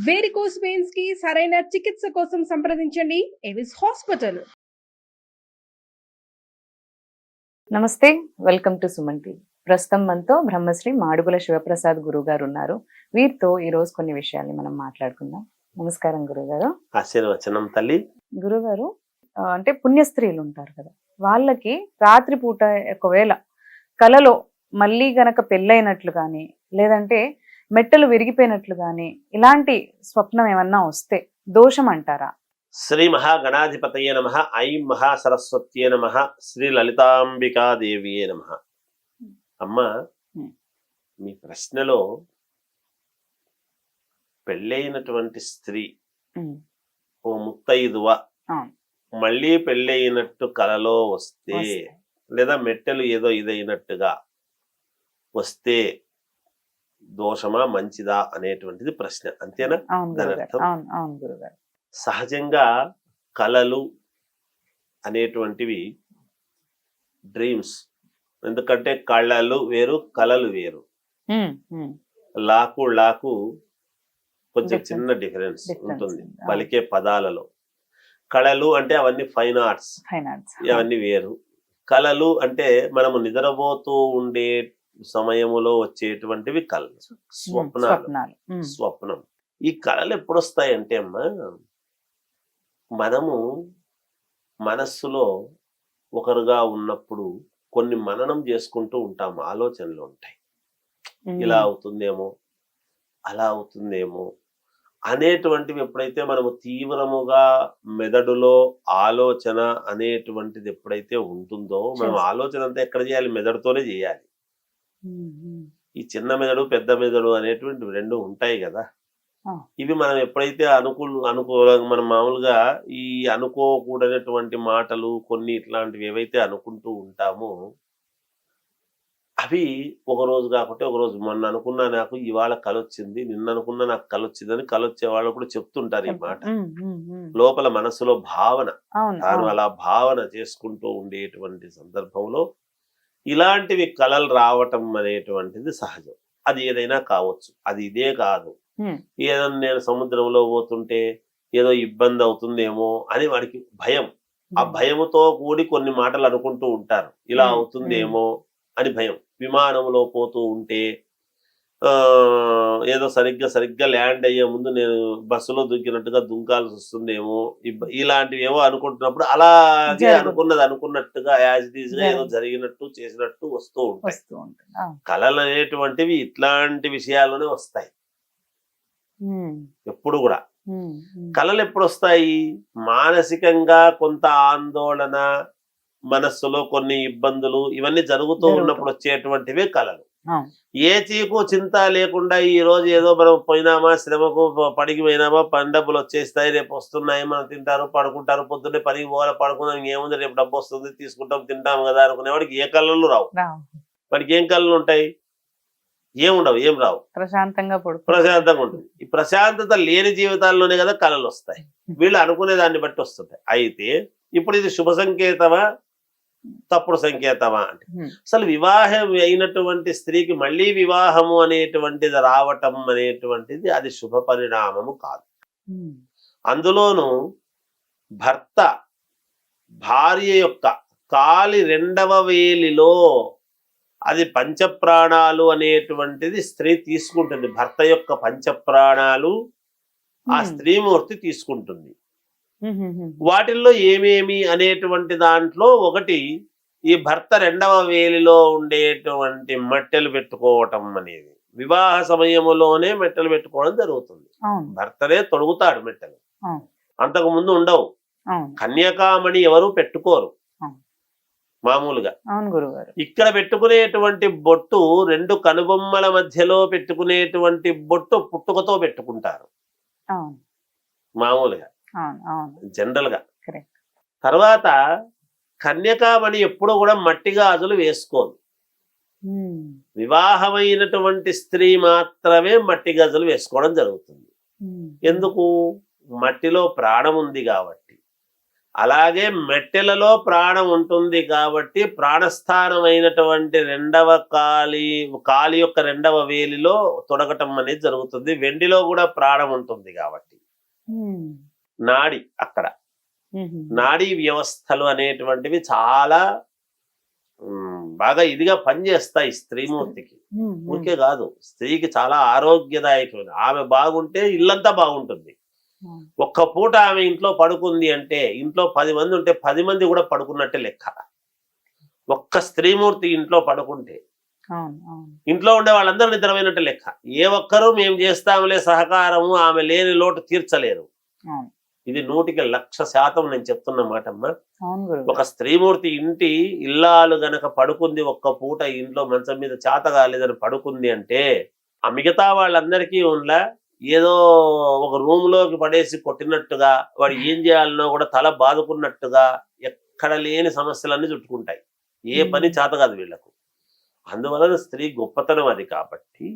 Varicose veins కి సరైన చికిత్స కోసం సంప్రదించండి ఎవిస్ హాస్పిటల్. నమస్తే, వెల్కమ్ టు సుమన్ టీవీ. ప్రస్తుతం మనతో బ్రహ్మశ్రీ మాడుగుల శివప్రసాద్ గురువు గారు ఉన్నారు. వీరితో ఈ రోజు కొన్ని విషయాల్ని మనం మాట్లాడుకుందాం. నమస్కారం గురుగారు. ఆశీర్వచనం తల్లి. గురుగారు, అంటే పుణ్యస్త్రీలు ఉంటారు కదా, వాళ్ళకి రాత్రిపూట ఒకవేళ కలలో మళ్ళీ గనక పెళ్ళైనట్లు కానీ లేదంటే మెట్టలు విరిగిపోయినట్లు కానీ ఇలాంటి స్వప్నం ఏమన్నా వస్తే దోషం అంటారా? శ్రీ మహాగణాధిపతయే నమః. ఐం మహాసరస్వత్యే నమః. శ్రీ లలితాంబికాదేవియే నమః. అమ్మ, మీ ప్రశ్నలో పెళ్ళైనటువంటి స్త్రీ ఓ ముత్తైదువ మళ్ళీ పెళ్ళైనట్టు కలలో వస్తే లేదా మెట్టెలు ఏదో ఇదైనట్టుగా వస్తే దోషమా మంచిదా అనేటువంటిది ప్రశ్న, అంతేనా? దాని అర్థం సహజంగా కలలు అనేటువంటివి డ్రీమ్స్. ఎందుకంటే కళలు వేరు, కలలు వేరు. లాకు కొంచెం చిన్న డిఫరెన్స్ ఉంటుంది పలికే పదాలలో. కళలు అంటే అవన్నీ ఫైన్ ఆర్ట్స్, అవన్నీ వేరు. కళలు అంటే మనము నిద్రపోతూ ఉండే సమయములో వచ్చేటువంటివి కళలు, స్వప్నం. ఈ కళలు ఎప్పుడు వస్తాయంటే అమ్మా, మనము మనస్సులో ఒకరుగా ఉన్నప్పుడు కొన్ని మననం చేసుకుంటూ ఉంటాము, ఆలోచనలు ఉంటాయి. ఇలా అవుతుందేమో, అలా అవుతుందేమో అనేటువంటివి ఎప్పుడైతే మనము తీవ్రముగా మెదడులో ఆలోచన అనేటువంటిది ఎప్పుడైతే ఉంటుందో, మనం ఆలోచన అంతా ఎక్కడ చేయాలి? మెదడుతోనే చేయాలి. ఈ చిన్న మెదడు పెద్ద మెదడు అనేటువంటి రెండు ఉంటాయి కదా. ఇవి మనం ఎప్పుడైతే మనం మామూలుగా ఈ అనుకోకూడనటువంటి మాటలు కొన్ని ఇట్లాంటివి ఏవైతే అనుకుంటూ ఉంటామో అవి ఒక రోజు కాకుంటే ఒక రోజు, మొన్న అనుకున్నా నాకు ఇవాళ కలొచ్చింది, నిన్న అనుకున్నా నాకు కలొచ్చిందని కలొచ్చే వాళ్ళు కూడా చెప్తుంటారు ఈ మాట. లోపల మనసులో భావన, తాను అలా భావన చేసుకుంటూ ఉండేటువంటి సందర్భంలో ఇలాంటివి కలలు రావటం అనేటువంటిది సహజం. అది ఏదైనా కావచ్చు, అది ఇదే కాదు. ఏదో నేను సముద్రంలో పోతుంటే ఏదో ఇబ్బంది అవుతుందేమో అని వాడికి భయం. ఆ భయముతో కూడి కొన్ని మాటలు అనుకుంటూ ఉంటారు, ఇలా అవుతుందేమో అని భయం. విమానంలో పోతూ ఉంటే ఏదో సరిగ్గా ల్యాండ్ అయ్యే ముందు నేను బస్సులో దుంకినట్టుగా దుంకాల్సి వస్తుందేమో, ఇలాంటివి ఏవో అనుకుంటున్నప్పుడు అలాగే అనుకున్నట్టుగా యాజ్ ఇట్ ఈజ్ గా ఏదో జరిగినట్టు చేసినట్టు వస్తూ ఉంటాయి. కళలు అనేటువంటివి ఇట్లాంటి విషయాల్లోనే వస్తాయి ఎప్పుడు కూడా. కళలు ఎప్పుడు వస్తాయి? మానసికంగా కొంత ఆందోళన, మనస్సులో కొన్ని ఇబ్బందులు ఇవన్నీ జరుగుతూ ఉన్నప్పుడు వచ్చేటువంటివే కళలు. ఏ చీకు చింత లేకుండా ఈ రోజు ఏదో మనం పోయినామా, శ్రమకు పడికి పోయినామా, డబ్బులు వచ్చేస్తాయి, రేపు వస్తున్నాయి, మనం తింటారు పడుకుంటారు, పొద్దున్నే పనికి పోవాలి, పడుకుందాం, ఏముంది రేపు డబ్బు వస్తుంది తీసుకుంటాం తింటాం కదా అనుకునేవాడికి ఏ కళలు రావు. వాడికి ఏం కళలు ఉంటాయి? ఏముండవు, ఏం రావు, ప్రశాంతంగా ఉంటుంది. ఈ ప్రశాంతత లేని జీవితాల్లోనే కదా కళలు వస్తాయి. వీళ్ళు అనుకునే దాన్ని బట్టి వస్తుంటాయి. అయితే ఇప్పుడు ఇది శుభ సంకేతమా తప్పుడు సంకేతమా అంటే, అసలు వివాహం అయినటువంటి స్త్రీకి మళ్ళీ వివాహము అనేటువంటిది రావటం అనేటువంటిది అది శుభ పరిణామము కాదు. అందులోనూ భర్త భార్య యొక్క కాలి రెండవ వేలిలో అది పంచప్రాణాలు అనేటువంటిది స్త్రీ తీసుకుంటుంది. భర్త యొక్క పంచప్రాణాలు ఆ స్త్రీమూర్తి తీసుకుంటుంది. వాటిల్లో ఏమేమి అనేటువంటి దాంట్లో ఒకటి ఈ భర్త రెండవ వేలిలో ఉండేటువంటి మెట్టెలు పెట్టుకోవటం అనేది. వివాహ సమయంలోనే మెట్టెలు పెట్టుకోవడం జరుగుతుంది. భర్తనే తొడుగుతాడు మెట్టెలు, అంతకు ముందు ఉండవు. కన్యకామణి ఎవరు పెట్టుకోరు మామూలుగా. ఇక్కడ పెట్టుకునేటువంటి బొట్టు రెండు కనుబొమ్మల మధ్యలో పెట్టుకునేటువంటి బొట్టు పుట్టుకతో పెట్టుకుంటారు మామూలుగా, జనరల్ గా. తర్వాత కన్యకామణి ఎప్పుడు కూడా మట్టి గాజులు వేసుకోదు. వివాహమైనటువంటి స్త్రీ మాత్రమే మట్టి గాజులు వేసుకోవడం జరుగుతుంది. ఎందుకు? మట్టిలో ప్రాణం ఉంది కాబట్టి. అలాగే మెట్టెలలో ప్రాణం ఉంటుంది కాబట్టి ప్రాణస్థానమైనటువంటి రెండవ కాలి యొక్క రెండవ వేలిలో తొడగటం అనేది జరుగుతుంది. వెండిలో కూడా ప్రాణం ఉంటుంది కాబట్టి నాడి అక్కడ నాడీ వ్యవస్థలు అనేటువంటివి చాలా బాగా ఇదిగా పనిచేస్తాయి స్త్రీమూర్తికి. ఊరికే కాదు, స్త్రీకి చాలా ఆరోగ్యదాయకమైన, ఆమె బాగుంటే ఇల్లంతా బాగుంటుంది. ఒక్క పూట ఆమె ఇంట్లో పడుకుంది అంటే ఇంట్లో 10 మంది ఉంటే 10 మంది కూడా పడుకున్నట్టే లెక్క. ఒక్క స్త్రీమూర్తి ఇంట్లో పడుకుంటే ఇంట్లో ఉండే వాళ్ళందరూ నిద్రపోయినట్టే లెక్క. ఏ ఒక్కరూ మేము చేస్తాములే సహకారము, ఆమె లేని లోటు తీర్చలేరు. ఇది 100% నేను చెప్తున్న మాటమ్మా. ఒక స్త్రీమూర్తి ఇంటి ఇల్లాలు గనక పడుకుంది ఒక్క పూట ఇంట్లో మంచం మీద చేత కాలేదని పడుకుంది అంటే ఆ మిగతా వాళ్ళందరికీ ఉండా ఏదో ఒక రూమ్ లోకి పడేసి కొట్టినట్టుగా, వాడు ఏం చేయాలనో కూడా తల బాదుకున్నట్టుగా ఎక్కడ లేని సమస్యలన్నీ చుట్టుకుంటాయి. ఏ పని చేత కాదు వీళ్లకు. అందువలన స్త్రీ గొప్పతనం అది. కాబట్టి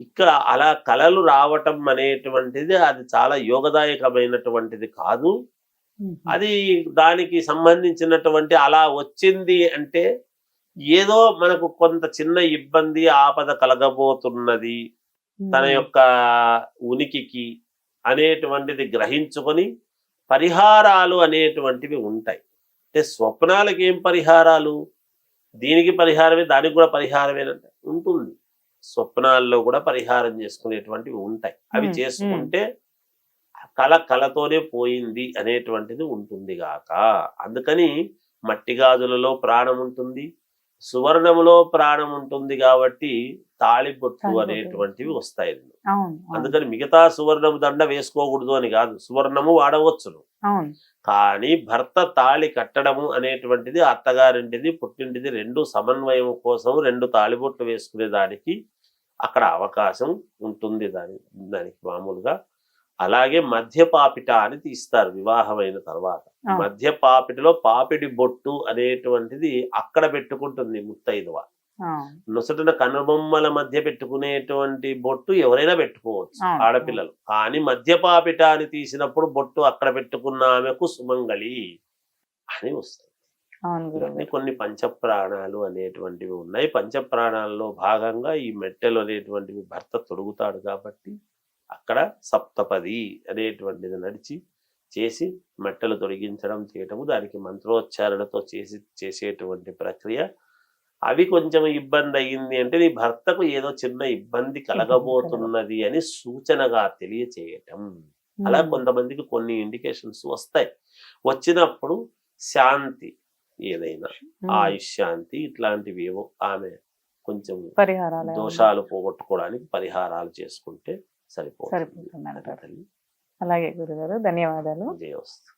ఇక్కడ అలా కళలు రావటం అనేటువంటిది అది చాలా యోగదాయకమైనటువంటిది కాదు. అది దానికి సంబంధించినటువంటి అలా వచ్చింది అంటే ఏదో మనకు కొంత చిన్న ఇబ్బంది ఆపద కలగబోతున్నది తన యొక్క ఉనికికి అనేటువంటిది గ్రహించుకొని పరిహారాలు అనేటువంటివి ఉంటాయి. అంటే స్వప్నాలకి ఏం పరిహారాలు, దీనికి పరిహారమే దానికి కూడా పరిహారమేనంటే ఉంటుంది. స్వప్నాల్లో కూడా పరిహారం చేసుకునేటువంటివి ఉంటాయి. అవి చేసుకుంటే కళతోనే పోయింది అనేటువంటిది ఉంటుంది గాక. అందుకని మట్టి గాజులలో ప్రాణం ఉంటుంది, సువర్ణములో ప్రాణం ఉంటుంది కాబట్టి తాళిబొట్టు అనేటువంటివి వస్తాయి. అందుకని మిగతా సువర్ణము దండ వేసుకోకూడదు అని కాదు, సువర్ణము వాడవచ్చును. కానీ భర్త తాళి కట్టడము అనేటువంటిది అత్తగారింటిది పుట్టింటిది రెండు సమన్వయం కోసం 2 తాళిబొట్లు వేసుకునే దానికి అక్కడ అవకాశం ఉంటుంది దానికి మామూలుగా. అలాగే మధ్యపాపిట అని తీస్తారు వివాహమైన తర్వాత. మధ్యపాపిటలో పాపిడి బొట్టు అనేటువంటిది అక్కడ పెట్టుకుంటుంది ముత్తైదువ. నొసటిన కనుబొమ్మల మధ్య పెట్టుకునేటువంటి బొట్టు ఎవరైనా పెట్టుకోవచ్చు ఆడపిల్లలు. కానీ మధ్యపాపిట అని తీసినప్పుడు బొట్టు అక్కడ పెట్టుకున్న ఆమెకు సుమంగళి అని వస్తుంది. కొన్ని పంచప్రాణాలు అనేటువంటివి ఉన్నాయి. పంచప్రాణాల్లో భాగంగా ఈ మెట్టెలు అనేటువంటివి భర్త తొడుగుతాడు కాబట్టి అక్కడ సప్తపది అనేటువంటిది నడిచి చేసి మెట్టలు తొలగించడం చేయటము, దానికి మంత్రోచ్చారణతో చేసేటువంటి ప్రక్రియ. అవి కొంచెం ఇబ్బంది అయ్యింది అంటే నీ భర్తకు ఏదో చిన్న ఇబ్బంది కలగబోతున్నది అని సూచనగా తెలియచేయటం. అలా కొంతమందికి కొన్ని ఇండికేషన్స్ వస్తాయి. వచ్చినప్పుడు శాంతి, ఏదైనా ఆయుష్ శాంతి ఇట్లాంటివి ఏవో ఆమె కొంచెం దోషాలు పోగొట్టుకోవడానికి పరిహారాలు చేసుకుంటే సరిపోతుంది. అలాగే గురుగారు, ధన్యవాదాలు. జయోస్తు.